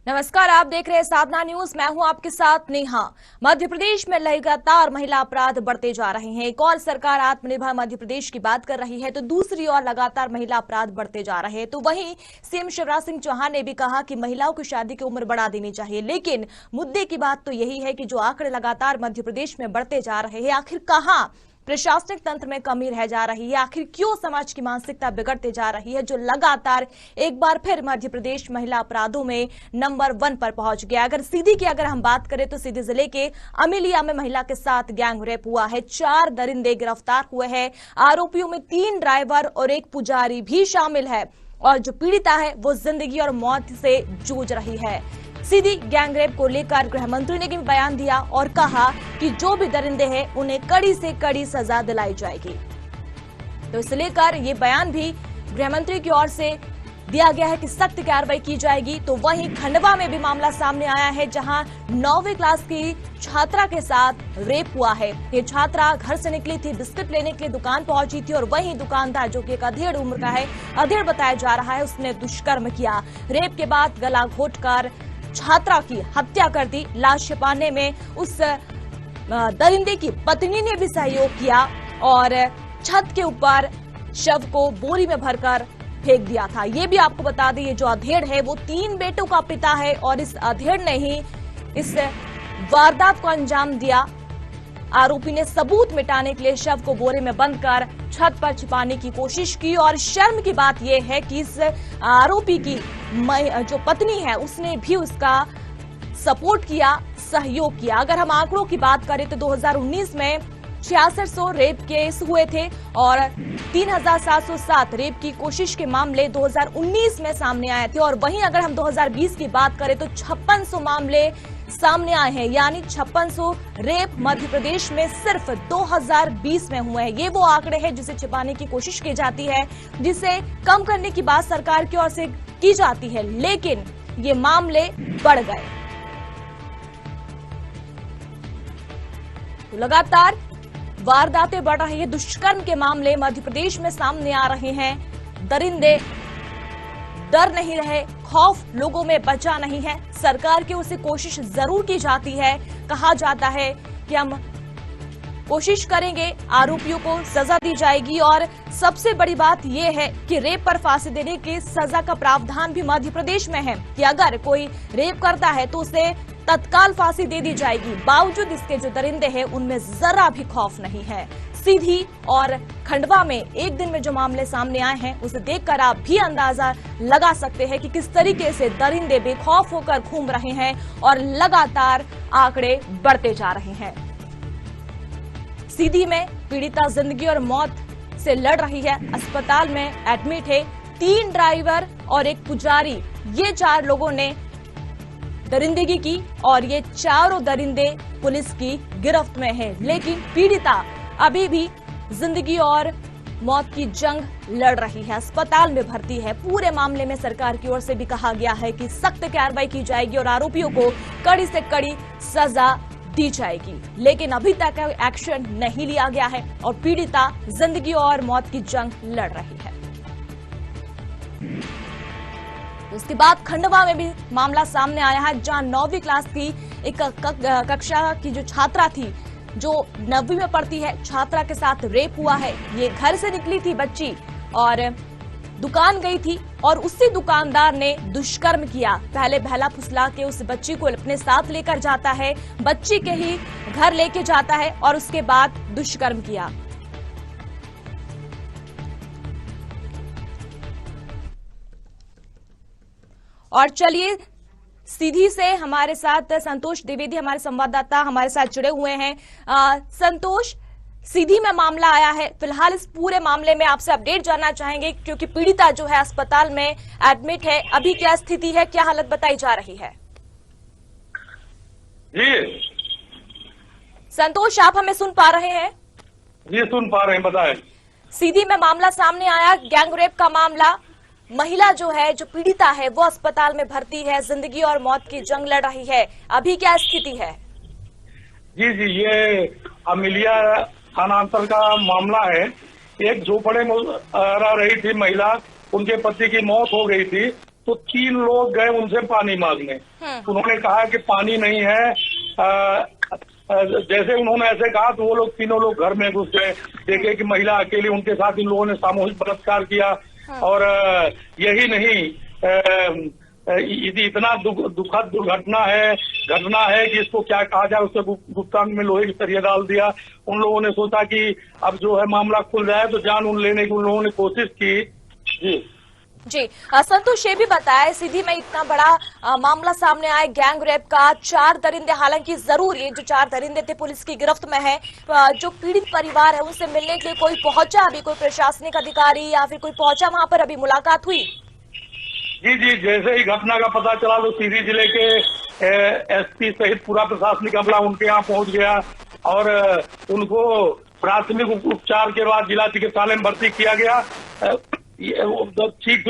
नमस्कार, आप देख रहे हैं साधना न्यूज। मैं हूं आपके साथ नेहा। मध्य प्रदेश में लगातार महिला अपराध बढ़ते जा रहे हैं। एक और सरकार आत्मनिर्भर मध्य प्रदेश की बात कर रही है तो दूसरी ओर लगातार महिला अपराध बढ़ते जा रहे हैं। तो वहीं सीएम शिवराज सिंह चौहान ने भी कहा कि महिलाओं की शादी की उम्र बढ़ा देनी चाहिए, लेकिन मुद्दे की बात तो यही है कि जो आंकड़े लगातार मध्य प्रदेश में बढ़ते जा रहे हैं, आखिर कहां प्रशासनिक तंत्र में कमी रह जा रही है, आखिर क्यों समाज की मानसिकता बिगड़ते जा रही है, जो लगातार एक बार फिर मध्य प्रदेश महिला अपराधों में नंबर 1 पर पहुंच गया। अगर सीधी की हम बात करें तो सीधी जिले के अमेलिया में महिला के साथ गैंग रेप हुआ है। 4 दरिंदे गिरफ्तार हुए हैं। आरोपियों में 3 ड्राइवर और 1 पुजारी भी शामिल है और जो पीड़िता है वो जिंदगी और मौत से जूझ रही है। सीधी गैंगरेप को लेकर गृह मंत्री ने भी बयान दिया और कहा कि जो भी दरिंदे हैं उन्हें कड़ी से कड़ी सजा दिलाई जाएगी। तो इसे लेकर ये बयान भी गृह मंत्री की ओर से दिया गया है कि सख्त कार्रवाई की जाएगी। तो वहीं खंडवा में भी मामला सामने आया है, जहां 9वीं क्लास की छात्रा के साथ रेप हुआ है। ये छात्रा घर से निकली थी, बिस्किट लेने के लिए दुकान पहुंची थी और वहीं दुकानदार, जो कि एक अधेड़ उम्र का है, अधेड़ बताया जा रहा है, उसने दुष्कर्म किया। रेप के बाद गला घोटकर छात्रा की हत्या कर दी। लाश छिपाने में उस दरिंदे की पत्नी ने भी सहयोग किया और छत के ऊपर शव को बोरी में भरकर फेंक दिया था। ये भी आपको बता दें, ये जो अधेड़ है वो 3 बेटों का पिता है और इस अधेड़ ने ही इस वारदात को अंजाम दिया। आरोपी ने सबूत मिटाने के लिए शव को बोरे में बंद कर छत पर छिपाने की कोशिश की और शर्म की बात यह है कि इस आरोपी की जो पत्नी है उसने भी उसका सपोर्ट किया, सहयोग किया। अगर हम आंकड़ों की बात करें तो 2019 में 6600 रेप केस हुए थे और 3707 रेप की कोशिश के मामले 2019 में सामने आए थे। और वहीं अगर हम 2020 की बात करें तो 5600 मामले सामने आए हैं, यानी 5600 रेप मध्य प्रदेश में सिर्फ 2020 में हुए हैं। ये वो आंकड़े हैं जिसे छिपाने की कोशिश की जाती है, जिसे कम करने की बात सरकार की ओर से की जाती है, लेकिन ये मामले बढ़ गए। तो लगातार वारदातें बढ़ रही है, दुष्कर्म के मामले मध्य प्रदेश में सामने आ रहे हैं। दरिंदे डर नहीं रहे, खौफ लोगों में बचा नहीं है। सरकार की ओर से कोशिश जरूर की जाती है, कहा जाता है कि हम कोशिश करेंगे, आरोपियों को सजा दी जाएगी। और सबसे बड़ी बात यह है कि रेप पर फांसी देने की सजा का प्रावधान भी मध्य प्रदेश में है कि अगर कोई रेप करता है तो उसे तत्काल फांसी दे दी जाएगी। बावजूद इसके जो दरिंदे हैं उनमें जरा भी खौफ नहीं है। सीधी और खंडवा में एक दिन में जो मामले सामने आए हैं उसे देखकर आप भी अंदाजा लगा सकते हैं कि किस तरीके से दरिंदे बेखौफ होकर घूम रहे हैं और लगातार आंकड़े बढ़ते जा रहे हैं। सीधी में पीड़िता जिंदगी और मौत से लड़ रही है, अस्पताल में एडमिट है। 3 ड्राइवर और 1 पुजारी, ये 4 लोगों ने दरिंदगी की और ये चारों दरिंदे पुलिस की गिरफ्त में है, लेकिन पीड़िता अभी भी जिंदगी और मौत की जंग लड़ रही है, अस्पताल में भर्ती है। पूरे मामले में सरकार की ओर से भी कहा गया है कि सख्त कार्रवाई की जाएगी और आरोपियों को कड़ी से कड़ी सजा दी जाएगी, लेकिन अभी तक एक्शन नहीं लिया गया है और पीड़िता जिंदगी और मौत की जंग लड़ रही है। उसके बाद खंडवा में भी मामला सामने आया है, जहां 9वीं क्लास की एक कक्षा की जो छात्रा थी, जो 9वीं में पढ़ती है, छात्रा के साथ रेप हुआ है। ये घर से निकली थी बच्ची और दुकान गई थी और उसी दुकानदार ने दुष्कर्म किया। पहले बहला फुसला के उस बच्ची को अपने साथ लेकर जाता है, बच्ची के ही घर लेके जाता है और उसके बाद दुष्कर्म किया। और चलिए सीधी से हमारे साथ संतोष द्विवेदी, हमारे संवाददाता, हमारे साथ जुड़े हुए हैं। संतोष, सीधी में मामला आया है, फिलहाल इस पूरे मामले में आपसे अपडेट जानना चाहेंगे, क्योंकि पीड़िता जो है अस्पताल में एडमिट है। अभी क्या स्थिति है, क्या हालत बताई जा रही है? जी संतोष, आप हमें सुन पा रहे हैं? जी सुन पा रहे हैं, बताएं। सीधी में मामला सामने आया, गैंगरेप का मामला। महिला जो है, जो पीड़िता है, वो अस्पताल में भर्ती है, जिंदगी और मौत की जंग लड़ रही है। अभी क्या स्थिति है? जी जी, ये अमेलिया थानांतर का मामला है। एक झोपड़े में रह रही थी महिला, उनके पति की मौत हो गई थी तो 3 लोग गए उनसे पानी मांगने। उन्होंने कहा कि पानी नहीं है। जैसे उन्होंने ऐसे कहा तो वो लोग तीनों लोग घर में घुस गए। देखे कि महिला अकेली, उनके साथ इन लोगों ने सामूहिक बलात्कार किया। और यही नहीं, इतना दुखद घटना है कि इसको क्या कहा जाए। उसके गुप्तांग में लोहे की सरिया डाल दिया। उन लोगों ने सोचा कि अब जो है मामला खुल जाए, तो जान उन लेने की उन लोगों ने कोशिश की। जी संतोष, ये भी बताया सीधी में इतना बड़ा मामला सामने आए गैंग रेप का। 4 दरिंदे, हालांकि जरूर ये जो 4 दरिंदे थे पुलिस की गिरफ्त में है। जो पीड़ित परिवार है उनसे मिलने के लिए कोई पहुंचा? अभी कोई प्रशासनिक अधिकारी या फिर कोई पहुंचा वहां पर? अभी मुलाकात हुई? जी, जैसे ही घटना का पता चला तो सीधी जिले के एसपी सहित पूरा प्रशासनिक अमला उनके यहाँ पहुंच गया और उनको प्राथमिक उपचार के बाद जिला चिकित्सालय में भर्ती किया गया। ठीक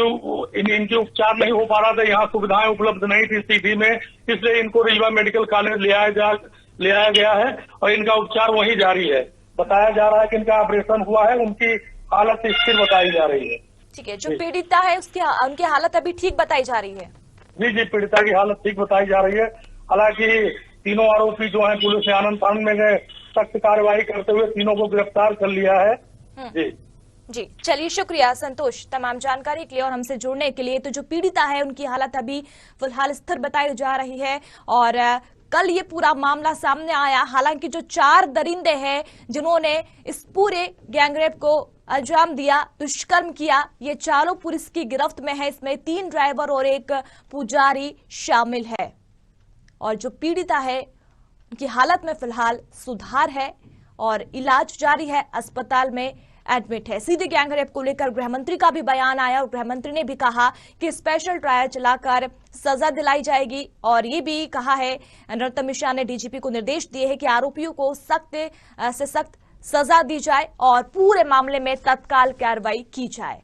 इनके उपचार नहीं हो पा रहा था, यहाँ सुविधाएं उपलब्ध नहीं थी सीधी में, इसलिए इनको रीवा मेडिकल कॉलेज ले आया गया है और इनका उपचार वहीं जारी है। बताया जा रहा है कि इनका ऑपरेशन हुआ है, उनकी हालत स्थिर बताई जा रही है। ठीक है, जो पीड़िता है उनकी हालत अभी ठीक बताई जा रही है? जी, पीड़िता की हालत ठीक बताई जा रही है। हालांकि तीनों आरोपी जो हैं पुलिस ने आनंद फानन में गए, सख्त कार्रवाई करते हुए तीनों को गिरफ्तार कर लिया है। जी चलिए, शुक्रिया संतोष तमाम जानकारी के लिए और हमसे जुड़ने के लिए। तो जो पीड़िता है उनकी हालत अभी फिलहाल स्थिर बताई जा रही है और कल ये पूरा मामला सामने आया। हालांकि जो 4 दरिंदे हैं जिन्होंने इस पूरे गैंगरेप को अंजाम दिया, दुष्कर्म किया, ये चारों पुलिस की गिरफ्त में है। इसमें 3 ड्राइवर और 1 पुजारी शामिल है और जो पीड़िता है उनकी हालत में फिलहाल सुधार है और इलाज जारी है, अस्पताल में एडमिट है। सीधे गैंगरेप को लेकर गृह मंत्री का भी बयान आया और गृह मंत्री ने भी कहा कि स्पेशल ट्रायल चलाकर सजा दिलाई जाएगी और ये भी कहा है, नरोत्तम मिश्रा ने डीजीपी को निर्देश दिए हैं कि आरोपियों को सख्त से सख्त सजा दी जाए और पूरे मामले में तत्काल कार्रवाई की जाए।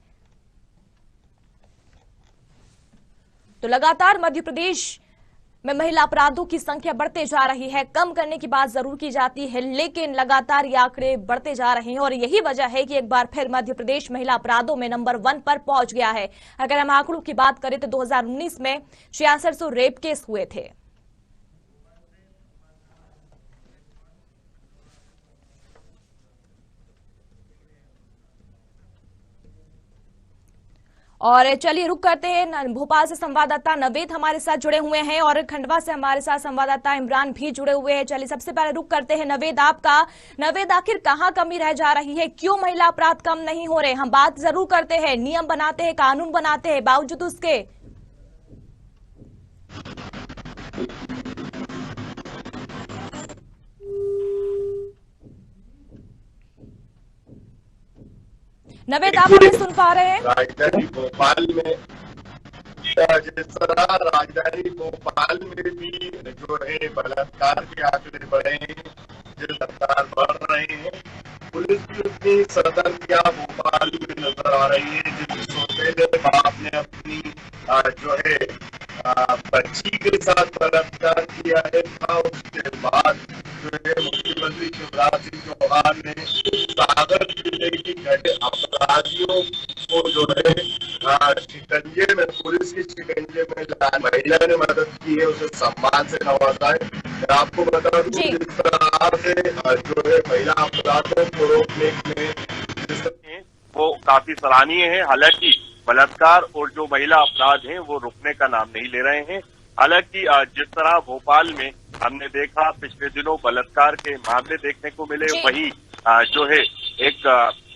तो लगातार मध्य प्रदेश में महिला अपराधों की संख्या बढ़ते जा रही है। कम करने की बात जरूर की जाती है, लेकिन लगातार ये आंकड़े बढ़ते जा रहे हैं और यही वजह है कि एक बार फिर मध्य प्रदेश महिला अपराधों में नंबर 1 पर पहुंच गया है। अगर हम आंकड़ों की बात करें तो 2019 में 6600 रेप केस हुए थे। और चलिए रुक करते हैं, भोपाल से संवाददाता नवेद हमारे साथ जुड़े हुए हैं और खंडवा से हमारे साथ संवाददाता इमरान भी जुड़े हुए हैं। चलिए सबसे पहले रुक करते हैं नवेद आपका। नवेद, आखिर कहां कमी रह जा रही है? क्यों महिला अपराध कम नहीं हो रहे? हम बात जरूर करते हैं, नियम बनाते हैं, कानून बनाते हैं, बावजूद उसके नवेद आप हमें सुन पा रहे हैं? राजधानी भोपाल में जिस तरह राजधानी भोपाल में भी जो है बलात्कार के आंकड़े बढ़े हैं, जिस रफ्तार बढ़ रहे हैं, पुलिस भी उतनी सतर्कता भोपाल में नजर आ रही है। जिस सौतेले बाप ने अपनी जो है बच्ची के साथ बलात्कार किया है था, उसके बाद जो है मुख्यमंत्री शिवराज सिंह चौहान ने सागर जिले की घटे अपराधियों को जो है शिकंजे में, पुलिस के शिकंजे में महिला ने मदद की है, उसे सम्मान से नवाजा है। मैं आपको बता दूं जिस तरह से जो है महिला अपराधों को रोकने में वो काफी सराहनीय है। हालांकि बलात्कार और जो महिला अपराध हैं वो रुकने का नाम नहीं ले रहे हैं। हालांकि जिस तरह भोपाल में हमने देखा पिछले दिनों बलात्कार के मामले देखने को मिले, वही जो है एक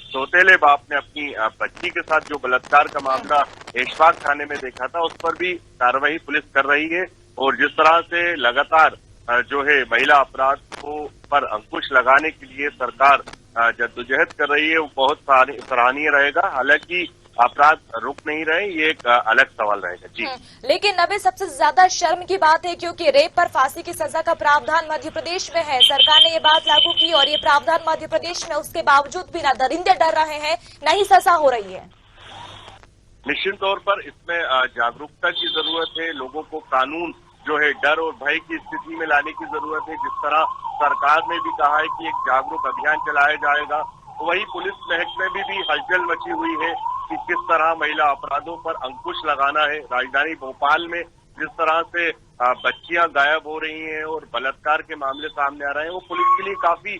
सौतेले बाप ने अपनी बच्ची के साथ जो बलात्कार का मामला ऐशबाग थाने में देखा था, उस पर भी कार्रवाई पुलिस कर रही है। और जिस तरह से लगातार जो है महिला अपराध को पर अंकुश लगाने के लिए सरकार जद्दोजहद कर रही है, वो बहुत सराहनीय रहेगा। हालांकि अपराध रुक नहीं रहे, ये एक अलग सवाल रहेगा। जी लेकिन नबे सबसे ज्यादा शर्म की बात है क्योंकि रेप पर फांसी की सजा का प्रावधान मध्य प्रदेश में है। सरकार ने ये बात लागू की और ये प्रावधान मध्य प्रदेश में, उसके बावजूद भी ना दरिंदे डर रहे हैं, न ही सजा हो रही है। निश्चित तौर पर इसमें जागरूकता की जरूरत है। लोगों को कानून जो है डर और भय की स्थिति में लाने की जरूरत है। जिस तरह सरकार ने भी कहा है कि एक जागरूक अभियान चलाया जाएगा, वही पुलिस महकमे में भी हलचल मची हुई है। कि किस तरह महिला अपराधों पर अंकुश लगाना है। राजधानी भोपाल में जिस तरह से बच्चियां गायब हो रही हैं और बलात्कार के मामले सामने आ रहे हैं, वो पुलिस के लिए काफी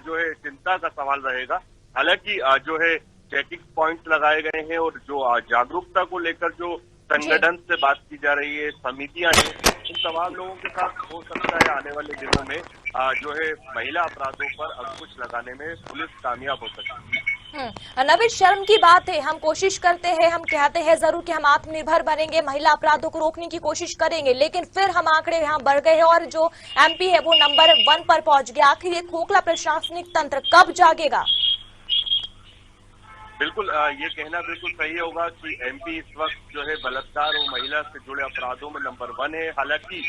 जो है चिंता का सवाल रहेगा। हालांकि जो है चेकिंग पॉइंट्स लगाए गए हैं और जो जागरूकता को लेकर जो संगठन से बात की जा रही है, समितियां हैं, इन तमाम लोगों के साथ हो सकता है आने वाले दिनों में जो है महिला अपराधों पर अंकुश लगाने में पुलिस कामयाब हो सके। नवीद, शर्म की बात है, हम कोशिश करते हैं, हम कहते हैं जरूर कि हम आत्मनिर्भर बनेंगे, महिला अपराधों को रोकने की कोशिश करेंगे, लेकिन फिर हम आंकड़े यहाँ बढ़ गए हैं और जो एमपी है वो नंबर 1 पर पहुंच गया। आखिर ये खोखला प्रशासनिक तंत्र कब जागेगा? बिल्कुल ये कहना बिल्कुल सही होगा कि एमपी इस वक्त जो है बलात्कार और महिला से जुड़े अपराधों में नंबर 1 है। हालांकि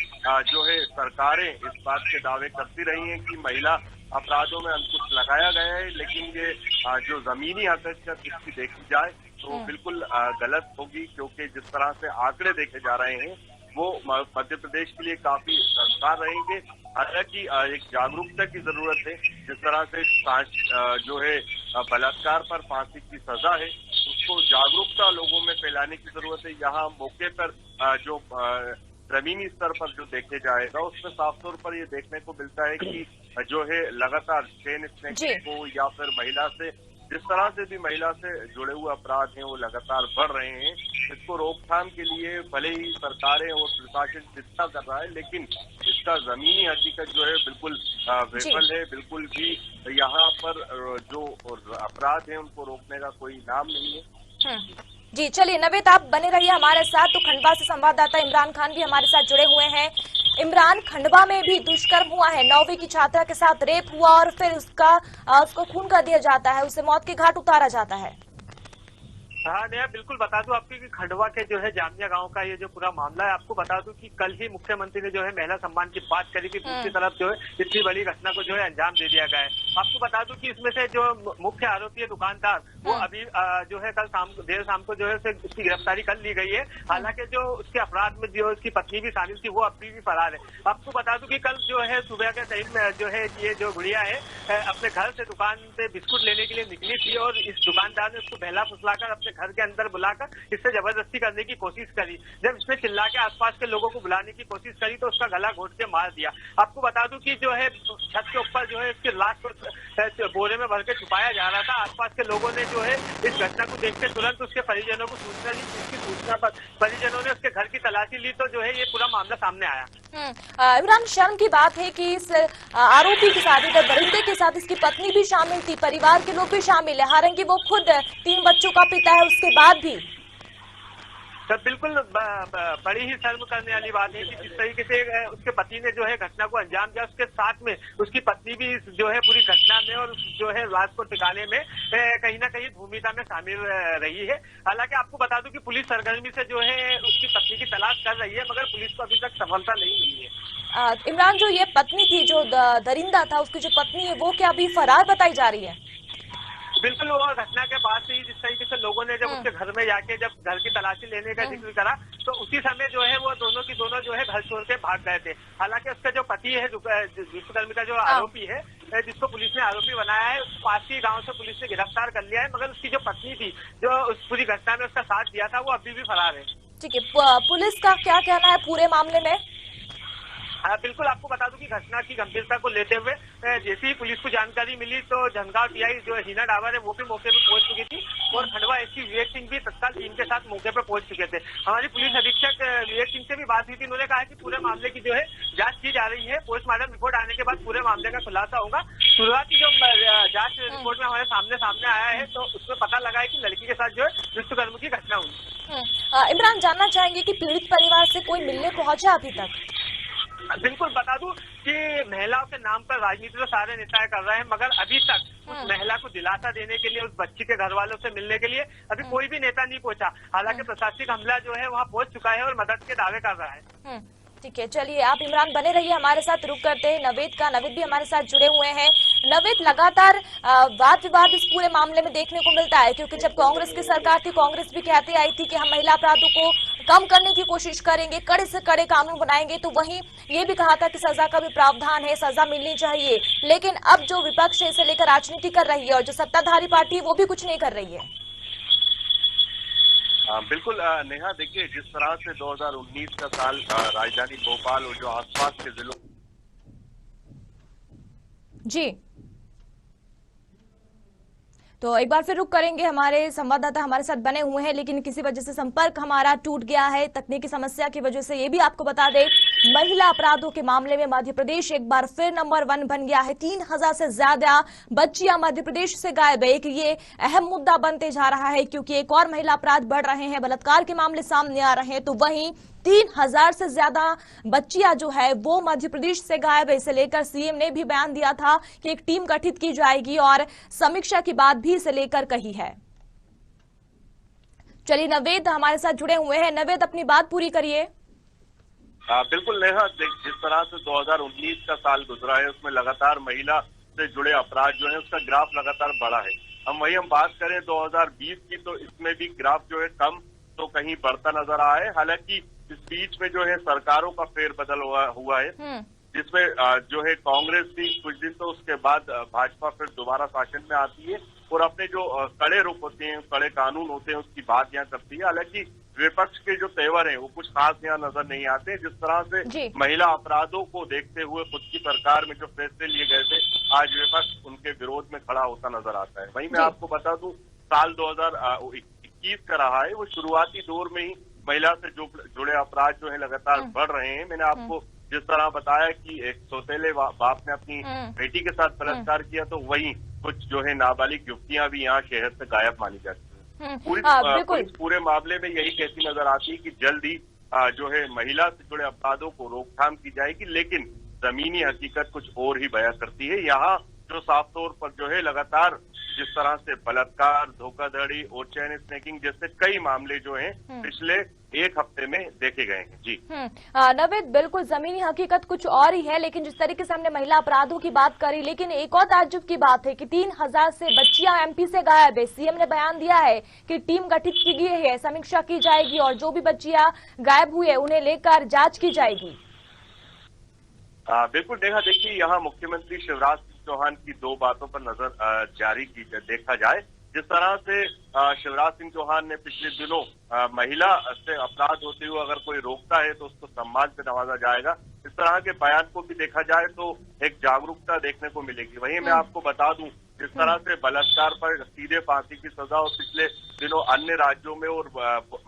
जो है सरकारें इस बात के दावे करती रही हैं कि महिला अपराधों में अंकुश लगाया गया है, लेकिन ये जो जमीनी हकीकत इसकी देखी जाए तो बिल्कुल गलत होगी, क्योंकि जिस तरह से आंकड़े देखे जा रहे हैं वो मध्य प्रदेश के लिए काफी असरदार रहेंगे। हालांकि एक जागरूकता की जरूरत है। जिस तरह से जो है बलात्कार पर फांसी की सजा है, उसको जागरूकता लोगों में फैलाने की जरूरत है। यहाँ मौके पर जो जमीनी स्तर पर जो देखे जाएगा उसमें साफ तौर पर ये देखने को मिलता है कि जो है लगातार चेन स्नैचिंग को या फिर महिला से जिस तरह से भी महिला से जुड़े हुए अपराध हैं वो लगातार बढ़ रहे हैं। इसको रोकथाम के लिए भले ही सरकारें और प्रशासन चिंता कर रहा है, लेकिन इसका जमीनी हकीकत जो है बिल्कुल विफल है। बिल्कुल भी यहाँ पर जो अपराध है उनको रोकने का कोई नाम नहीं है। जी चलिए नवीद, आप बने रहिए हमारे साथ। तो खंडवा से संवाददाता इमरान खान भी हमारे साथ जुड़े हुए हैं। इमरान, खंडवा में भी दुष्कर्म हुआ है, 9वीं की छात्रा के साथ रेप हुआ और फिर उसको खून कर दिया जाता है, उसे मौत के घाट उतारा जाता है। हाँ नया, बिल्कुल बता दूं आपको कि खंडवा के जो है जामिया गांव का ये जो पूरा मामला है, आपको बता दूं कि कल ही मुख्यमंत्री ने जो है महिला सम्मान की बात करी थी, दूसरी तरफ जो है इतनी बड़ी घटना को जो है अंजाम दे दिया गया है। आपको बता दूं कि इसमें से जो मुख्य आरोपी है दुकानदार, वो अभी जो है कल देर शाम को जो है उसकी गिरफ्तारी कर ली गई है। हालांकि जो उसके अपराध में जो उसकी पत्नी भी शामिल थी वो अभी भी फरार है। आपको बता दूं कि कल जो है सुबह के टाइम में जो है ये जो गुड़िया है अपने घर से दुकान पे बिस्कुट लेने के लिए निकली थी और इस दुकानदार ने उसको बहला फुसलाकर अपने घर के अंदर बुलाकर इससे जबरदस्ती करने की कोशिश करी। जब इसने चिल्ला के आसपास के लोगों को बुलाने की कोशिश करी तो उसका गला घोट के मार दिया। आपको बता दूं कि जो है छत के ऊपर जो है इसकी लाश को बोरे में भर के छुपाया जा रहा था। आसपास के लोगों ने जो है इस घटना को देखते तुरंत उसके परिजनों को सूचना दी, जिसकी सूचना पर परिजनों ने उसके घर की तलाशी ली तो जो है ये पूरा मामला सामने आया। इमरान, शर्म की बात है कि इस आरोपी के साथ, इधर दरिंदे के साथ इसकी पत्नी भी शामिल थी, परिवार के लोग भी शामिल है, हालांकि वो खुद 3 बच्चों का पिता है उसके बाद भी। तो बिल्कुल बड़ी ही शर्म करने वाली बात है कि जिस तरीके से उसके पति ने जो है घटना को अंजाम दिया, उसके साथ में उसकी पत्नी भी जो है पूरी घटना में और जो है लाश को टिकाने में कहीं ना कहीं भूमिका में शामिल रही है। हालांकि आपको बता दूं कि पुलिस सरगर्मी से जो है उसकी पत्नी की तलाश कर रही है, मगर पुलिस को अभी तक सफलता नहीं मिली है। इमरान, जो ये पत्नी थी, जो दरिंदा था, उसकी जो पत्नी है वो क्या अभी फरार बताई जा रही है? बिल्कुल, वो घटना के बाद से ही जिस तरीके से लोगों ने जब उसके घर में जाके जब घर की तलाशी लेने का जिक्र करा तो उसी समय जो है वो दोनों की दोनों जो है घर छोड़ के भाग गए थे। हालांकि उसका जो पति है दुष्कर्म का जो आरोपी है, जिसको पुलिस ने आरोपी बनाया है, उस पास ही गांव से पुलिस ने गिरफ्तार कर लिया है, मगर उसकी जो पत्नी थी जो उस पूरी घटना में उसका साथ दिया था वो अभी भी फरार है। ठीक है, पुलिस का क्या कहना है पूरे मामले में? बिल्कुल, आपको बता दूं कि घटना की गंभीरता को लेते हुए जैसे ही पुलिस को जानकारी मिली तो झंगाव टीआई जो हिना डावर है वो भी मौके पर पहुंच चुकी थी और खंडवा एसपी विवेक सिंह भी तत्काल टीम के साथ मौके पर पहुंच चुके थे। हमारी पुलिस अधीक्षक विवेक सिंह से भी बात हुई थी, उन्होंने कहा कि पूरे मामले की जो है जांच की जा रही है, पोस्टमार्टम रिपोर्ट आने के बाद पूरे मामले का खुलासा होगा। शुरुआती जो जांच रिपोर्ट में हमारे सामने आया है तो उसमें पता लगा है कि लड़की के साथ जो है दुष्कर्म की घटना हुई। इमरान, जानना चाहेंगे कि पीड़ित परिवार से कोई मिलने पहुंचा अभी तक? बिल्कुल, बता दूं कि महिलाओं के नाम पर राजनीति तो सारे नेता कर रहे हैं, मगर अभी तक उस महिला को दिलासा देने के लिए, उस बच्ची के घर वालों से मिलने के लिए अभी कोई भी नेता नहीं पहुंचा। हालांकि प्रशासनिक हमला जो है वहां पहुंच चुका है और मदद के दावे कर रहा है। ठीक है, चलिए आप इमरान बने रहिए हमारे साथ। रुक करते हैं नवीद भी हमारे साथ जुड़े हुए हैं। नवीद, लगातार वाद विवाद इस पूरे मामले में देखने को मिलता है, क्योंकि जब कांग्रेस की सरकार थी, कांग्रेस भी कहती आई थी कि हम महिला अपराधों को कम करने की कोशिश करेंगे, कड़े से कड़े कानून बनाएंगे, तो वहीं ये भी कहा था कि सजा का भी प्रावधान है, सजा मिलनी चाहिए। लेकिन अब जो विपक्ष है इसे लेकर राजनीति कर रही है और जो सत्ताधारी पार्टी है वो भी कुछ नहीं कर रही है। बिल्कुल नेहा, देखिए जिस तरह से 2019 का साल राजधानी भोपाल और जो आसपास के जिलों जी, तो एक बार फिर रुक करेंगे। हमारे संवाददाता हमारे साथ बने हुए हैं, लेकिन किसी वजह से संपर्क हमारा टूट गया है तकनीकी समस्या की वजह से। ये भी आपको बता दें, महिला अपराधों के मामले में मध्य प्रदेश एक बार फिर नंबर 1 बन गया है। 3000 से ज्यादा बच्चियां मध्य प्रदेश से गायब है। एक ये अहम मुद्दा बनते जा रहा है, क्योंकि एक और महिला अपराध बढ़ रहे हैं, बलात्कार के मामले सामने आ रहे हैं, तो वहीं 3000 से ज्यादा बच्चियां जो है वो मध्य प्रदेश से गायब है। इसे लेकर सीएम ने भी बयान दिया था कि एक टीम गठित की जाएगी और समीक्षा की बात भी इसे लेकर कही है। चलिए, नवेद हमारे साथ जुड़े हुए हैं। नवेद, अपनी बात पूरी करिए। बिल्कुल नेहा, जिस तरह से 2019 का साल गुजरा है उसमें लगातार महिला से जुड़े अपराध जो है उसका ग्राफ लगातार बढ़ा है। हम बात करें 2020 की, तो इसमें भी ग्राफ जो है कम तो कहीं बढ़ता नजर आया है। हालांकि इस बीच में जो है सरकारों का फेरबदल हुआ है, जिसमें जो है कांग्रेस भी कुछ दिन, तो उसके बाद भाजपा फिर दोबारा शासन में आती है और अपने जो कड़े रुख होते हैं, कड़े कानून होते हैं, उसकी बात यहाँ करती है। हालांकि विपक्ष के जो तेवर हैं वो कुछ खास यहाँ नजर नहीं आते। जिस तरह से महिला अपराधों को देखते हुए खुद की सरकार में जो फैसले लिए गए थे, आज विपक्ष उनके विरोध में खड़ा होता नजर आता है। वहीं मैं आपको बता दूं, साल 2021 का रहा है, वो शुरुआती दौर में ही महिला से जुड़े अपराध जो है लगातार बढ़ रहे हैं। मैंने आपको जिस तरह बताया कि एक सौतेले बाप ने अपनी बेटी के साथ बलात्कार किया, तो वहीं कुछ जो है नाबालिग युवतियां भी यहाँ शहर से गायब मानी जाती है। पूरे मामले में यही कहती नजर आती है कि जल्द ही जो है महिला से जुड़े अपराधों को रोकथाम की जाएगी, लेकिन जमीनी हकीकत कुछ और ही बयां करती है। यहाँ जो साफ तौर पर जो है लगातार जिस तरह से बलात्कार, धोखाधड़ी और चेन स्नैकिंग जैसे कई मामले जो हैं पिछले एक हफ्ते में देखे गए हैं। जी नवेद, बिल्कुल जमीनी हकीकत कुछ और ही है, लेकिन जिस तरीके से हमने महिला अपराधों की बात करी, लेकिन एक और ताज्जुब की बात है कि 3000 से बच्चियां एमपी से गायब है। सीएम ने बयान दिया है कि टीम गठित की गई है, समीक्षा की जाएगी और जो भी बच्चियां गायब हुई है उन्हें लेकर जांच की जाएगी। बिल्कुल नेहा, देखिए यहाँ मुख्यमंत्री शिवराज सिंह चौहान की दो बातों पर नजर जारी की देखा जाए। जिस तरह से शिवराज सिंह चौहान ने पिछले दिनों महिला से अपराध होते हुए अगर कोई रोकता है तो उसको सम्मान से नवाजा जाएगा, इस तरह के बयान को भी देखा जाए तो एक जागरूकता देखने को मिलेगी। वहीं मैं आपको बता दूं, जिस तरह से बलात्कार पर सीधे फांसी की सजा और पिछले दिनों अन्य राज्यों में और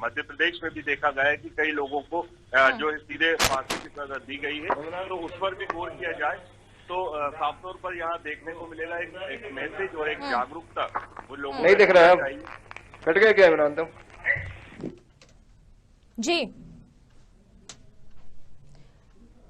मध्य प्रदेश में भी देखा गया है कि कई लोगों को जो है सीधे फांसी की सजा दी गई है, तो उस पर भी गौर किया जाए तो साफ तौर पर यहाँ देखने को मिलेगा एक मैसेज और एक जागरूकता वो लोगों नहीं दिख रहा है। कट गया क्या इमरान? तुम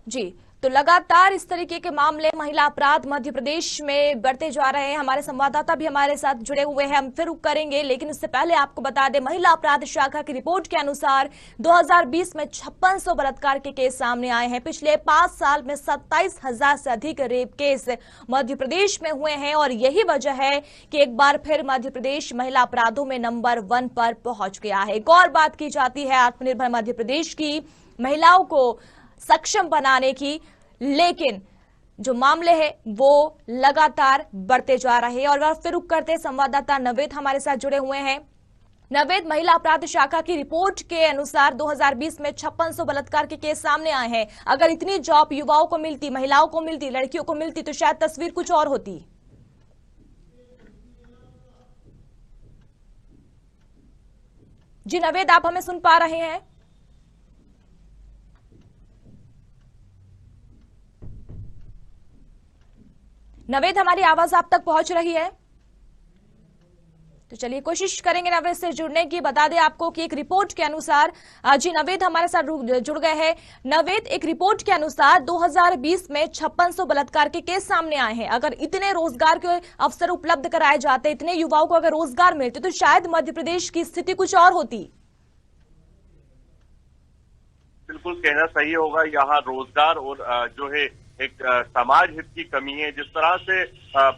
जी, तो लगातार इस तरीके के मामले महिला अपराध मध्य प्रदेश में बढ़ते जा रहे हैं। हमारे संवाददाता भी हमारे साथ जुड़े हुए हैं, हम फिर रुक करेंगे, लेकिन उससे पहले आपको बता दें, महिला अपराध शाखा की रिपोर्ट के अनुसार 2020 में 5600 बलात्कार के केस सामने आए हैं। पिछले 5 साल में 27000 से अधिक रेप केस मध्य प्रदेश में हुए हैं और यही वजह है कि एक बार फिर मध्य प्रदेश महिला अपराधों में नंबर 1 पर पहुंच गया है। एक और बात की जाती है आत्मनिर्भर मध्य प्रदेश की, महिलाओं को सक्षम बनाने की, लेकिन जो मामले हैं वो लगातार बढ़ते जा रहे हैं। और फिर रुक करते संवाददाता नवेद हमारे साथ जुड़े हुए हैं। नवेद, महिला अपराध शाखा की रिपोर्ट के अनुसार 2020 में 5600 बलात्कार के केस सामने आए हैं। अगर इतनी जॉब युवाओं को मिलती, महिलाओं को मिलती, लड़कियों को मिलती तो शायद तस्वीर कुछ और होती। जी नवेद, आप हमें सुन पा रहे हैं? नवेद, हमारी आवाज आप तक पहुंच रही है? तो चलिए कोशिश करेंगे नवेद से जुड़ने की। बता दें आपको कि एक रिपोर्ट के अनुसार, जी नवेद हमारे साथ जुड़ गए हैं। नवेद, एक रिपोर्ट के अनुसार 2020 में 5600 बलात्कार के केस सामने आए हैं। अगर इतने रोजगार के अवसर उपलब्ध कराए जाते, इतने युवाओं को अगर रोजगार मिलते तो शायद मध्य प्रदेश की स्थिति कुछ और होती। बिल्कुल कहना सही होगा, यहाँ रोजगार और जो है एक समाज हित की कमी है। जिस तरह से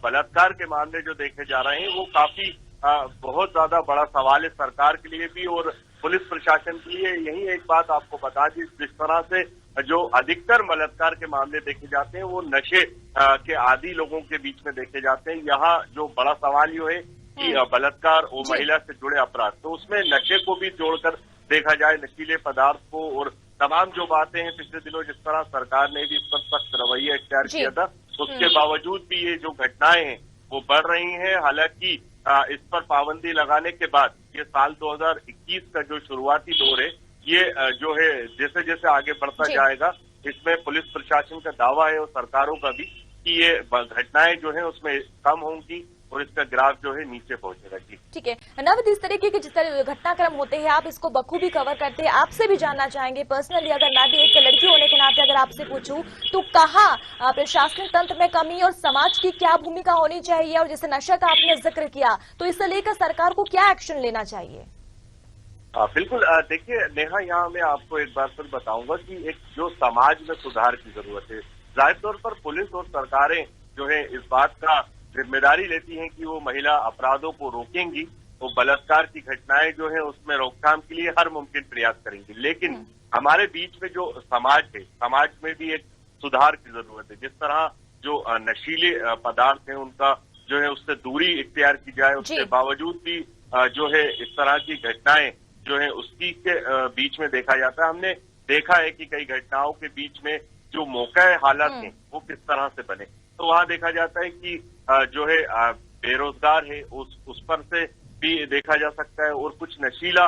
बलात्कार के मामले जो देखे जा रहे हैं वो काफी बहुत ज्यादा बड़ा सवाल है सरकार के लिए भी और पुलिस प्रशासन के लिए। यही एक बात आपको बता दी, जिस तरह से जो अधिकतर बलात्कार के मामले देखे जाते हैं वो नशे के आदी लोगों के बीच में देखे जाते हैं। यहाँ जो बड़ा सवाल ये है कि बलात्कार और महिला से जुड़े अपराध, तो उसमें नशे को भी जोड़कर देखा जाए, नशीले पदार्थ को, और तमाम जो बातें हैं पिछले दिनों जिस तरह सरकार ने भी इस पर सख्त रवैया इख्तियार किया था, उसके बावजूद भी ये जो घटनाएं हैं वो बढ़ रही हैं। हालांकि इस पर पाबंदी लगाने के बाद ये साल 2021 का जो शुरुआती दौर है, ये जो है जैसे जैसे आगे बढ़ता जाएगा, इसमें पुलिस प्रशासन का दावा है और सरकारों का भी कि ये घटनाएं जो है उसमें कम होंगी और इसका ग्राफ जो है नीचे पहुंचेगा। जी ठीक है नवद, इस तरीके के जिस तरह घटनाक्रम होते हैं आप इसको बखूबी कवर करते हैं, आपसे भी जानना चाहेंगे पर्सनली, अगर मैं भी एक लड़की होने के नाते अगर आपसे पूछूं तो कहाँ प्रशासनिक तंत्र में कमी और समाज की क्या भूमिका होनी चाहिए, और जैसे नशा का आपने जिक्र किया तो इसे लेकर सरकार को क्या एक्शन लेना चाहिए? बिल्कुल, देखिए नेहा, यहाँ मैं आपको एक बार फिर बताऊंगा कि एक जो समाज में सुधार की जरूरत है, जाहिर तौर पर पुलिस और सरकारें जो है इस बात का जिम्मेदारी लेती हैं कि वो महिला अपराधों को रोकेंगी, वो बलात्कार की घटनाएं जो है उसमें रोकथाम के लिए हर मुमकिन प्रयास करेंगी। लेकिन हमारे बीच में जो समाज है, समाज में भी एक सुधार की जरूरत है। जिस तरह जो नशीले पदार्थ हैं उनका जो है उससे दूरी इख्तियार की जाए, उसके बावजूद भी जो है इस तरह की घटनाएं जो है उसकी के बीच में देखा जाता है। हमने देखा है कि कई घटनाओं के बीच में जो मौका हालात हैं वो किस तरह से बने, तो वहां देखा जाता है कि जो है बेरोजगार है उस पर से भी देखा जा सकता है, और कुछ नशीला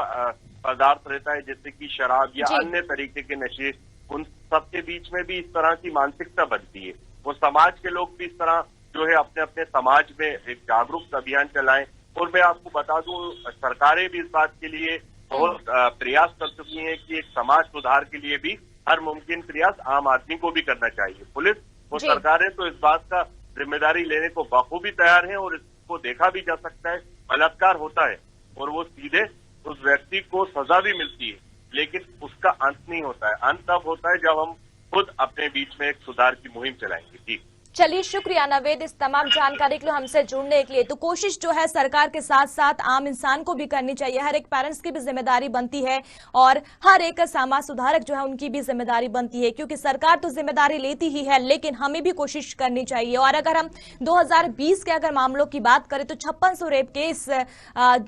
पदार्थ रहता है जैसे कि शराब या अन्य तरीके के नशे, उन सब के बीच में भी इस तरह की मानसिकता बनती है। वो समाज के लोग भी इस तरह जो है अपने अपने समाज में एक जागरूकता अभियान चलाएं। और मैं आपको बता दूं, सरकारें भी इस बात के लिए बहुत प्रयास कर चुकी हैं कि एक समाज सुधार के लिए भी हर मुमकिन प्रयास आम आदमी को भी करना चाहिए। पुलिस और सरकारें तो इस बात का जिम्मेदारी लेने को बखूबी तैयार हैं, और इसको देखा भी जा सकता है, बलात्कार होता है और वो सीधे उस व्यक्ति को सजा भी मिलती है, लेकिन उसका अंत नहीं होता है। अंत तब होता है जब हम खुद अपने बीच में एक सुधार की मुहिम चलाएंगे। जी चलिए, शुक्रिया नवेद इस तमाम जानकारी के लिए हमसे जुड़ने के लिए। तो कोशिश जो है सरकार के साथ साथ आम इंसान को भी करनी चाहिए, हर एक पेरेंट्स की भी जिम्मेदारी बनती है और हर एक समाज सुधारक जो है उनकी भी जिम्मेदारी बनती है, क्योंकि सरकार तो जिम्मेदारी लेती ही है लेकिन हमें भी कोशिश करनी चाहिए। और अगर हम 2020 के अगर मामलों की बात करें तो 5600 रेप केस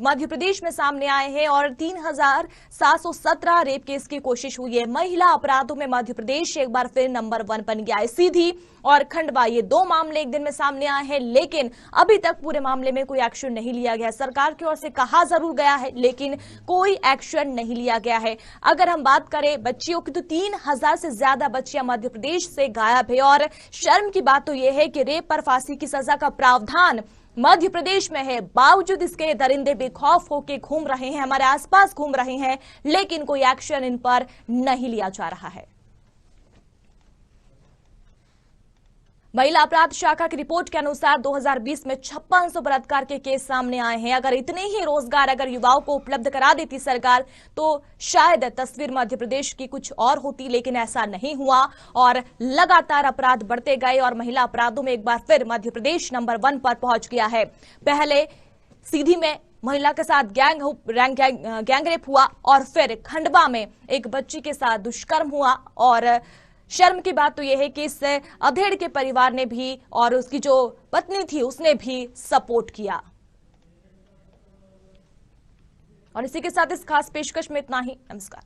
मध्य प्रदेश में सामने आए हैं और 3717 रेप केस की कोशिश हुई है। महिला अपराधों में मध्य प्रदेश एक बार फिर नंबर 1 बन गया है। सीधी और खंडवा, ये 2 मामले एक दिन में सामने आए हैं, लेकिन अभी तक पूरे मामले में कोई एक्शन नहीं लिया गया। सरकार की ओर से कहा जरूर गया है लेकिन कोई एक्शन नहीं लिया गया है। अगर हम बात करें बच्चियों की तो 3000 से ज्यादा बच्चियां मध्य प्रदेश से गायब है। और शर्म की बात तो यह है कि रेप पर फांसी की सजा का प्रावधान मध्य प्रदेश में है, बावजूद इसके दरिंदे बेखौफ होकर घूम रहे हैं, हमारे आसपास घूम रहे हैं, लेकिन कोई एक्शन इन पर नहीं लिया जा रहा है। महिला अपराध शाखा की रिपोर्ट के अनुसार 2020 में 5600 बलात्कार के केस सामने आए हैं। अगर इतने ही रोजगार अगर युवाओं को उपलब्ध करा देती सरकार तो शायद तस्वीर मध्य प्रदेश की कुछ और होती, लेकिन ऐसा नहीं हुआ और लगातार अपराध बढ़ते गए और महिला अपराधों में एक बार फिर मध्य प्रदेश नंबर 1 पर पहुंच गया है। पहले सीधी में महिला के साथ गैंग रेप हुआ और फिर खंडवा में एक बच्ची के साथ दुष्कर्म हुआ। और शर्म की बात तो यह है कि इस अधेड़ के परिवार ने भी और उसकी जो पत्नी थी उसने भी सपोर्ट किया। और इसी के साथ इस खास पेशकश में इतना ही। नमस्कार।